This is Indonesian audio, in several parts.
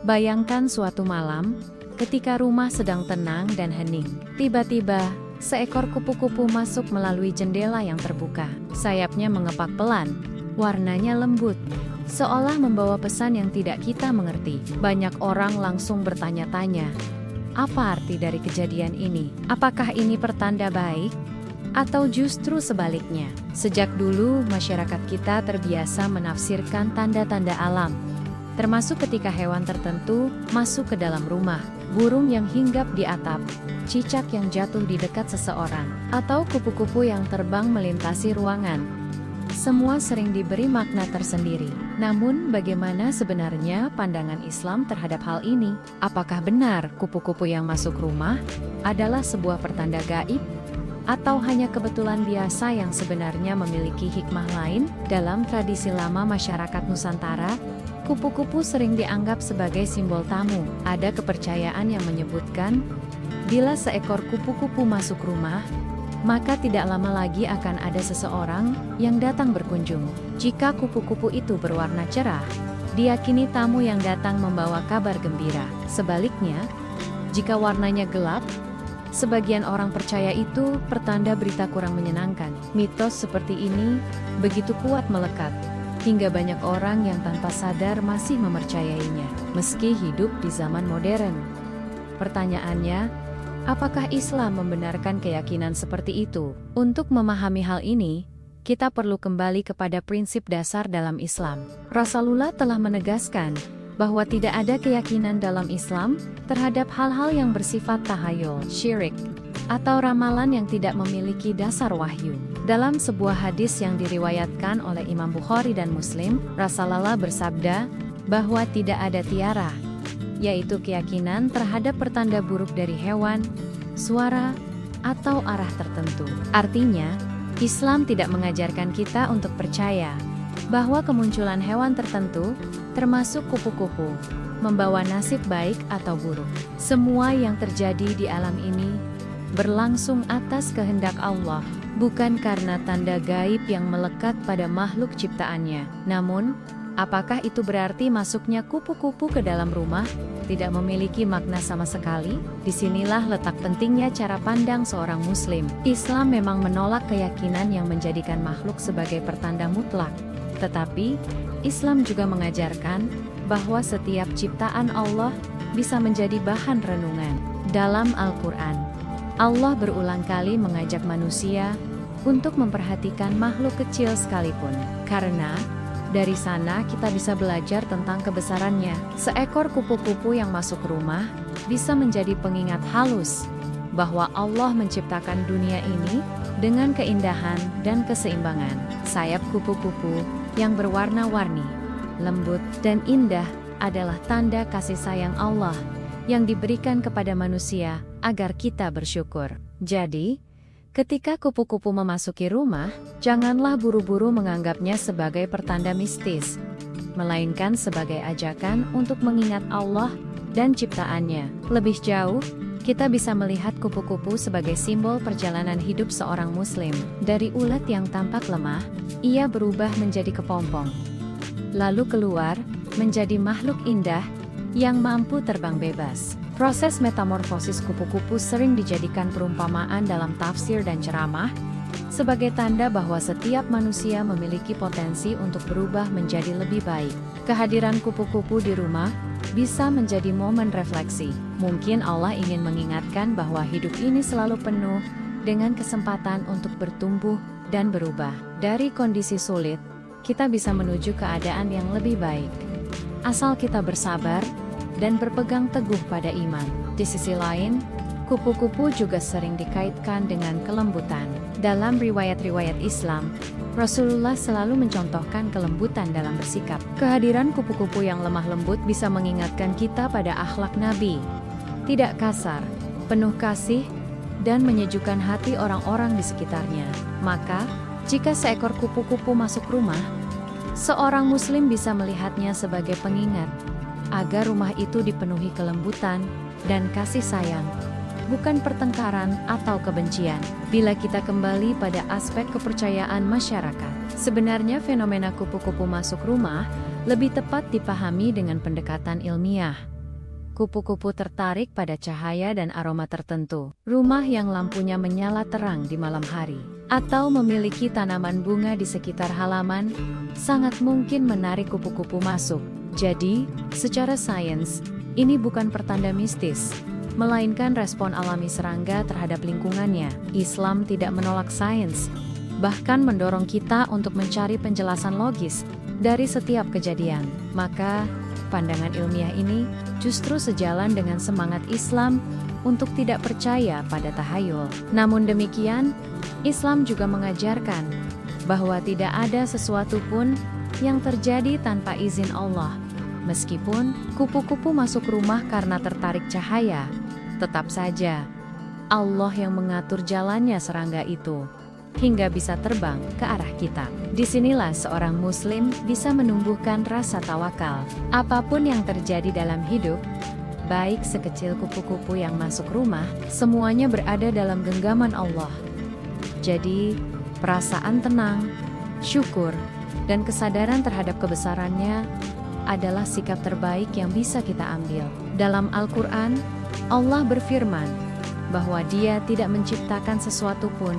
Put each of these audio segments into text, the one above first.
Bayangkan suatu malam, ketika rumah sedang tenang dan hening. Tiba-tiba, seekor kupu-kupu masuk melalui jendela yang terbuka. Sayapnya mengepak pelan, warnanya lembut, seolah membawa pesan yang tidak kita mengerti. Banyak orang langsung bertanya-tanya, apa arti dari kejadian ini? Apakah ini pertanda baik? Atau justru sebaliknya? Sejak dulu, masyarakat kita terbiasa menafsirkan tanda-tanda alam, termasuk ketika hewan tertentu masuk ke dalam rumah, burung yang hinggap di atap, cicak yang jatuh di dekat seseorang, atau kupu-kupu yang terbang melintasi ruangan. Semua sering diberi makna tersendiri. Namun, bagaimana sebenarnya pandangan Islam terhadap hal ini? Apakah benar kupu-kupu yang masuk rumah adalah sebuah pertanda gaib? Atau hanya kebetulan biasa yang sebenarnya memiliki hikmah lain? Dalam tradisi lama masyarakat Nusantara, kupu-kupu sering dianggap sebagai simbol tamu. Ada kepercayaan yang menyebutkan, bila seekor kupu-kupu masuk rumah, maka tidak lama lagi akan ada seseorang yang datang berkunjung. Jika kupu-kupu itu berwarna cerah, diyakini tamu yang datang membawa kabar gembira. Sebaliknya, jika warnanya gelap, sebagian orang percaya itu pertanda berita kurang menyenangkan. Mitos seperti ini begitu kuat melekat, hingga banyak orang yang tanpa sadar masih mempercayainya, meski hidup di zaman modern. Pertanyaannya, apakah Islam membenarkan keyakinan seperti itu? Untuk memahami hal ini, kita perlu kembali kepada prinsip dasar dalam Islam. Rasulullah telah menegaskan bahwa tidak ada keyakinan dalam Islam terhadap hal-hal yang bersifat tahayul, syirik, atau ramalan yang tidak memiliki dasar wahyu. Dalam sebuah hadis yang diriwayatkan oleh Imam Bukhari dan Muslim, Rasulullah bersabda bahwa tidak ada tiara, yaitu keyakinan terhadap pertanda buruk dari hewan, suara, atau arah tertentu. Artinya, Islam tidak mengajarkan kita untuk percaya bahwa kemunculan hewan tertentu, termasuk kupu-kupu, membawa nasib baik atau buruk. Semua yang terjadi di alam ini berlangsung atas kehendak Allah, bukan karena tanda gaib yang melekat pada makhluk ciptaannya. Namun, apakah itu berarti masuknya kupu-kupu ke dalam rumah tidak memiliki makna sama sekali? Disinilah letak pentingnya cara pandang seorang Muslim. Islam memang menolak keyakinan yang menjadikan makhluk sebagai pertanda mutlak. Tetapi, Islam juga mengajarkan bahwa setiap ciptaan Allah bisa menjadi bahan renungan. Dalam Al-Quran, Allah berulang kali mengajak manusia untuk memperhatikan makhluk kecil sekalipun, karena dari sana kita bisa belajar tentang kebesarannya. Seekor kupu-kupu yang masuk rumah bisa menjadi pengingat halus bahwa Allah menciptakan dunia ini dengan keindahan dan keseimbangan. Sayap kupu-kupu yang berwarna-warni, lembut, dan indah adalah tanda kasih sayang Allah yang diberikan kepada manusia agar kita bersyukur. Jadi, ketika kupu-kupu memasuki rumah, janganlah buru-buru menganggapnya sebagai pertanda mistis, melainkan sebagai ajakan untuk mengingat Allah dan ciptaannya. Lebih jauh, kita bisa melihat kupu-kupu sebagai simbol perjalanan hidup seorang Muslim. Dari ulat yang tampak lemah, ia berubah menjadi kepompong, lalu keluar menjadi makhluk indah yang mampu terbang bebas. Proses metamorfosis kupu-kupu sering dijadikan perumpamaan dalam tafsir dan ceramah, sebagai tanda bahwa setiap manusia memiliki potensi untuk berubah menjadi lebih baik. Kehadiran kupu-kupu di rumah bisa menjadi momen refleksi. Mungkin Allah ingin mengingatkan bahwa hidup ini selalu penuh dengan kesempatan untuk bertumbuh dan berubah. Dari kondisi sulit, kita bisa menuju keadaan yang lebih baik, asal kita bersabar dan berpegang teguh pada iman. Di sisi lain, kupu-kupu juga sering dikaitkan dengan kelembutan. Dalam riwayat-riwayat Islam, Rasulullah selalu mencontohkan kelembutan dalam bersikap. Kehadiran kupu-kupu yang lemah lembut bisa mengingatkan kita pada akhlak Nabi. Tidak kasar, penuh kasih, dan menyejukkan hati orang-orang di sekitarnya. Maka, jika seekor kupu-kupu masuk rumah, seorang Muslim bisa melihatnya sebagai pengingat agar rumah itu dipenuhi kelembutan dan kasih sayang, bukan pertengkaran atau kebencian. Bila kita kembali pada aspek kepercayaan masyarakat, sebenarnya fenomena kupu-kupu masuk rumah Lebih tepat dipahami dengan pendekatan ilmiah. Kupu-kupu tertarik pada cahaya dan aroma tertentu. Rumah yang lampunya menyala terang di malam hari, atau memiliki tanaman bunga di sekitar halaman, sangat mungkin menarik kupu-kupu masuk. Jadi, secara sains, ini bukan pertanda mistis, melainkan respon alami serangga terhadap lingkungannya. Islam tidak menolak sains, bahkan mendorong kita untuk mencari penjelasan logis dari setiap kejadian. Maka, pandangan ilmiah ini justru sejalan dengan semangat Islam untuk tidak percaya pada tahayul. Namun demikian, Islam juga mengajarkan bahwa tidak ada sesuatu pun yang terjadi tanpa izin Allah. Meskipun kupu-kupu masuk rumah karena tertarik cahaya, tetap saja Allah yang mengatur jalannya serangga itu hingga bisa terbang ke arah kita. Disinilah seorang muslim bisa menumbuhkan rasa tawakal. Apapun yang terjadi dalam hidup, baik sekecil kupu-kupu yang masuk rumah, semuanya berada dalam genggaman Allah. Jadi, perasaan tenang, syukur, dan kesadaran terhadap kebesarannya adalah sikap terbaik yang bisa kita ambil. Dalam Al-Quran, Allah berfirman bahwa Dia tidak menciptakan sesuatu pun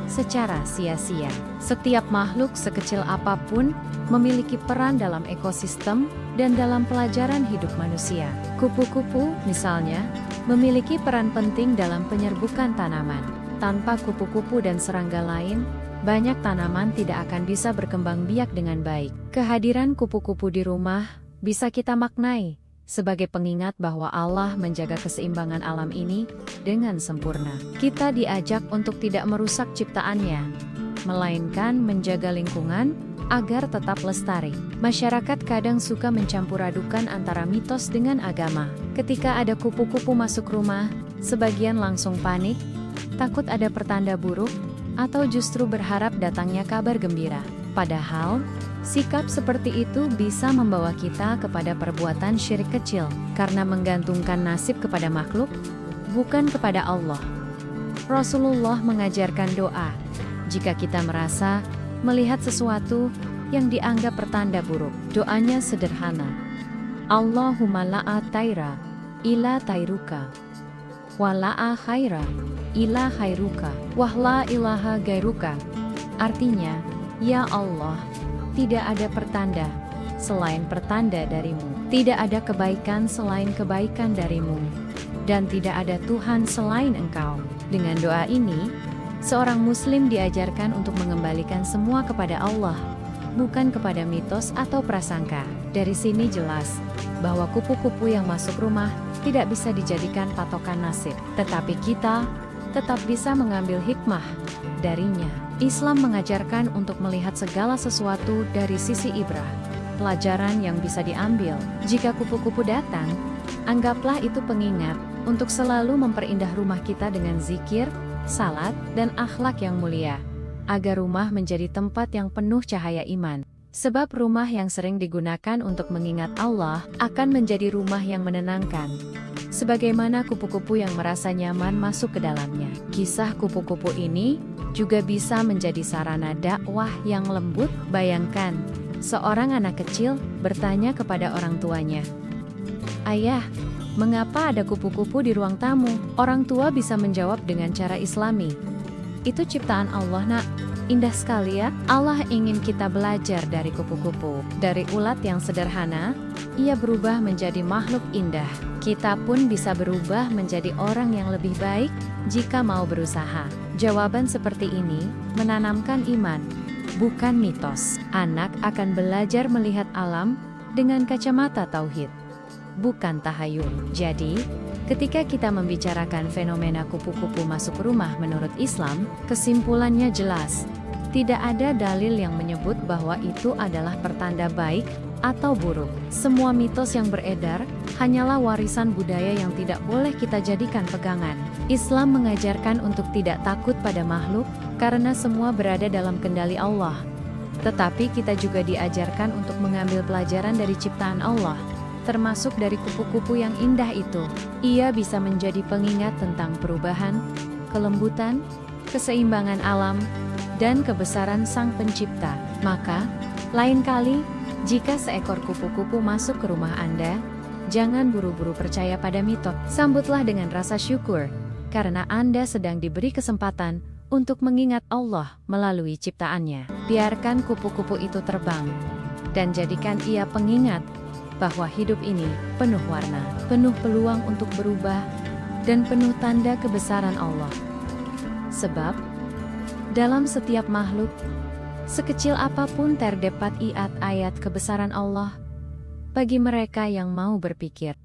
secara sia-sia. Setiap makhluk sekecil apapun memiliki peran dalam ekosistem dan dalam pelajaran hidup manusia. Kupu-kupu, misalnya, memiliki peran penting dalam penyerbukan tanaman. Tanpa kupu-kupu dan serangga lain, banyak tanaman tidak akan bisa berkembang biak dengan baik. Kehadiran kupu-kupu di rumah bisa kita maknai sebagai pengingat bahwa Allah menjaga keseimbangan alam ini dengan sempurna. Kita diajak untuk tidak merusak ciptaannya, melainkan menjaga lingkungan agar tetap lestari. Masyarakat kadang suka mencampur adukan antara mitos dengan agama. Ketika ada kupu-kupu masuk rumah, sebagian langsung panik, takut ada pertanda buruk, atau justru berharap datangnya kabar gembira. Padahal, sikap seperti itu bisa membawa kita kepada perbuatan syirik kecil, karena menggantungkan nasib kepada makhluk, bukan kepada Allah. Rasulullah mengajarkan doa, jika kita merasa melihat sesuatu yang dianggap pertanda buruk. Doanya sederhana. Allahumma la'a taira, ila tairuka, wa la'a khaira, ila khairuka, wa la ilaha gairuka. Artinya, ya Allah, tidak ada pertanda selain pertanda darimu. Tidak ada kebaikan selain kebaikan darimu. Dan tidak ada Tuhan selain Engkau. Dengan doa ini, seorang muslim diajarkan untuk mengembalikan semua kepada Allah, bukan kepada mitos atau prasangka. Dari sini jelas bahwa kupu-kupu yang masuk rumah tidak bisa dijadikan patokan nasib, tetapi kita tetap bisa mengambil hikmah darinya. Islam mengajarkan untuk melihat segala sesuatu dari sisi ibrah, pelajaran yang bisa diambil. Jika kupu-kupu datang, anggaplah itu pengingat untuk selalu memperindah rumah kita dengan zikir, salat, dan akhlak yang mulia, agar rumah menjadi tempat yang penuh cahaya iman. Sebab rumah yang sering digunakan untuk mengingat Allah akan menjadi rumah yang menenangkan, sebagaimana kupu-kupu yang merasa nyaman masuk ke dalamnya. Kisah kupu-kupu ini juga bisa menjadi sarana dakwah yang lembut. Bayangkan, seorang anak kecil bertanya kepada orang tuanya, "Ayah, mengapa ada kupu-kupu di ruang tamu?" Orang tua bisa menjawab dengan cara Islami, "Itu ciptaan Allah, Nak. Indah sekali ya. Allah ingin kita belajar dari kupu-kupu. Dari ulat yang sederhana, ia berubah menjadi makhluk indah. Kita pun bisa berubah menjadi orang yang lebih baik jika mau berusaha." Jawaban seperti ini menanamkan iman, bukan mitos. Anak akan belajar melihat alam dengan kacamata tauhid, bukan tahayul. Jadi, ketika kita membicarakan fenomena kupu-kupu masuk rumah menurut Islam, kesimpulannya jelas. Tidak ada dalil yang menyebut bahwa itu adalah pertanda baik atau buruk. Semua mitos yang beredar hanyalah warisan budaya yang tidak boleh kita jadikan pegangan. Islam mengajarkan untuk tidak takut pada makhluk, karena semua berada dalam kendali Allah. Tetapi kita juga diajarkan untuk mengambil pelajaran dari ciptaan Allah, termasuk dari kupu-kupu yang indah itu. Ia bisa menjadi pengingat tentang perubahan, kelembutan, keseimbangan alam, dan kebesaran Sang Pencipta. Maka, lain kali, Jika seekor kupu-kupu masuk ke rumah Anda, jangan buru-buru percaya pada mitos. Sambutlah dengan rasa syukur, karena Anda sedang diberi kesempatan untuk mengingat Allah melalui ciptaannya. Biarkan kupu-kupu itu terbang, dan jadikan ia pengingat bahwa hidup ini penuh warna, penuh peluang untuk berubah, dan penuh tanda kebesaran Allah. Sebab, dalam setiap makhluk, sekecil apapun terdapat ayat kebesaran Allah bagi mereka yang mau berpikir.